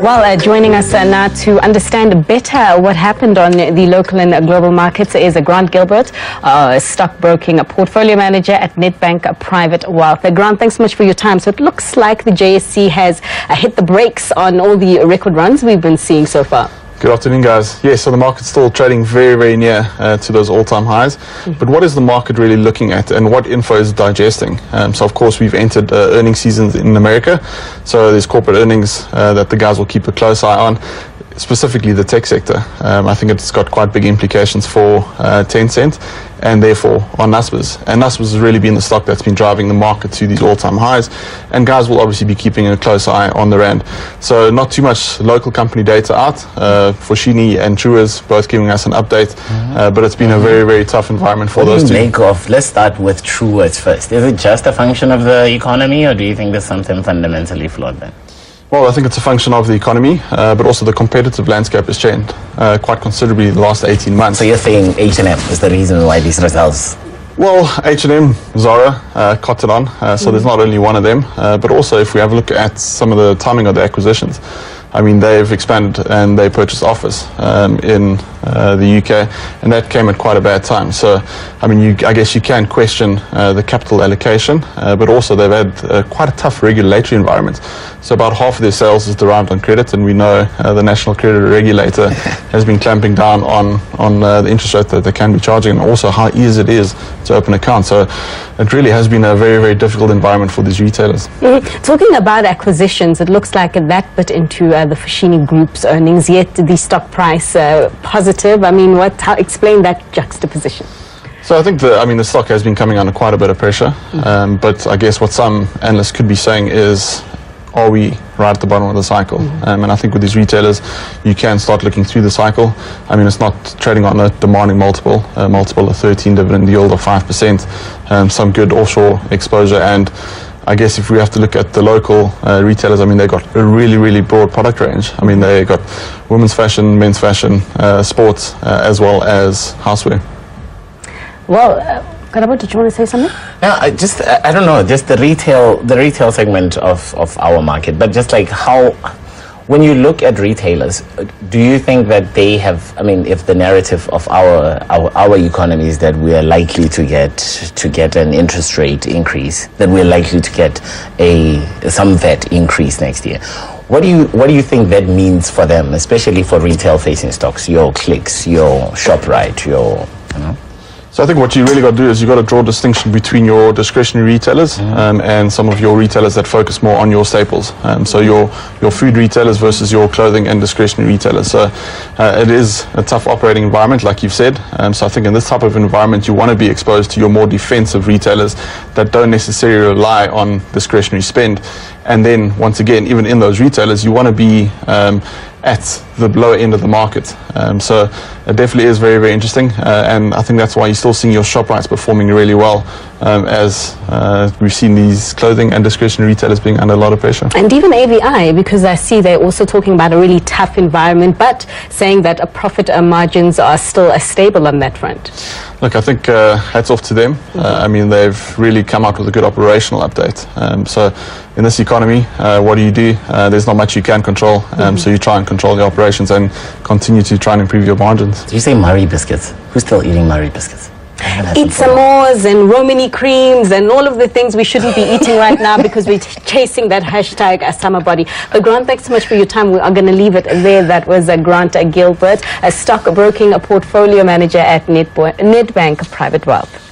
Well, joining us now to understand better what happened on the local and global markets is Grant Gilbert, stockbroking portfolio manager at Nedbank Private Wealth. Grant, thanks so much for your time. So it looks like the JSE has hit the brakes on all the record runs we've been seeing so far. Good afternoon, guys. Yes, so the market's still trading very, very near to those all-time highs. But what is the market really looking at, and what info is digesting? So, of course, we've entered earnings seasons in America. So there's corporate earnings that the guys will keep a close eye on, specifically the tech sector. I think it's got quite big implications for Tencent and therefore on Naspers. And Naspers has really been the stock that's been driving the market to these all-time highs. And guys will obviously be keeping a close eye on the rand. So not too much local company data out. Foschini and Truworths both giving us an update. But it's been a very, very tough environment for those two. Let's start with Truworths first. Is it just a function of the economy, or do you think there's something fundamentally flawed there? Well, I think it's a function of the economy, but also the competitive landscape has changed quite considerably in the last 18 months. So you're saying H&M is the reason why these results? Well, H&M, Zara, Cotton On, so there's not only one of them, but also if we have a look at some of the timing of the acquisitions, I mean, they've expanded and they purchased Office in the UK, and that came at quite a bad time. So, I mean, I guess you can question the capital allocation, but also they've had quite a tough regulatory environment. So about half of their sales is derived on credit, and we know the National Credit Regulator has been clamping down on the interest rate that they can be charging, and also how easy it is to open accounts. So it really has been a very, very difficult environment for these retailers. Talking about acquisitions, it looks like that bit into the Foschini Group's earnings, yet the stock price positive. I mean, explain that juxtaposition? So I think the stock has been coming under quite a bit of pressure, but I guess what some analysts could be saying is, are we right at the bottom of the cycle? And I think with these retailers, you can start looking through the cycle. I mean, it's not trading on a demanding multiple of 13 dividend yield of 5%, some good offshore exposure, and I guess if we have to look at the local retailers, I mean, they've got a really, really broad product range. I mean, they've got women's fashion, men's fashion, sports, as well as houseware. Well, Karabo, did you want to say something? Yeah, I don't know, just the retail segment of our market, but just like how, when you look at retailers, do you think that they have, I mean, if the narrative of our economy is that we are likely to get an interest rate increase, that we're likely to get some VAT increase next year, what do you think that means for them, especially for retail facing stocks, your Clicks, your ShopRite, your, you know? So I think what you really got to do is you got to draw a distinction between your discretionary retailers and some of your retailers that focus more on your staples. So your food retailers versus your clothing and discretionary retailers. So it is a tough operating environment, like you've said. So I think in this type of environment, you want to be exposed to your more defensive retailers that don't necessarily rely on discretionary spend. And then once again, even in those retailers, you want to be at the lower end of the market. So it definitely is very, very interesting. And I think that's why you're still seeing your ShopRites performing really well, as we've seen these clothing and discretionary retailers being under a lot of pressure. And even AVI, because I see they're also talking about a really tough environment, but saying that profit margins are still stable on that front. Look, I think hats off to them. I mean, they've really come out with a good operational update. So in this economy, what do? There's not much you can control. So you try and control the operations and continue to try and improve your margins. Did you say Murray biscuits? Who's still eating Murray biscuits? Eat s'mores and Romani creams and all of the things we shouldn't be eating right now because we're chasing that hashtag summer body. But Grant, thanks so much for your time. We are going to leave it there. That was Grant Gilbert, a stockbroking portfolio manager at Nedbank Private Wealth.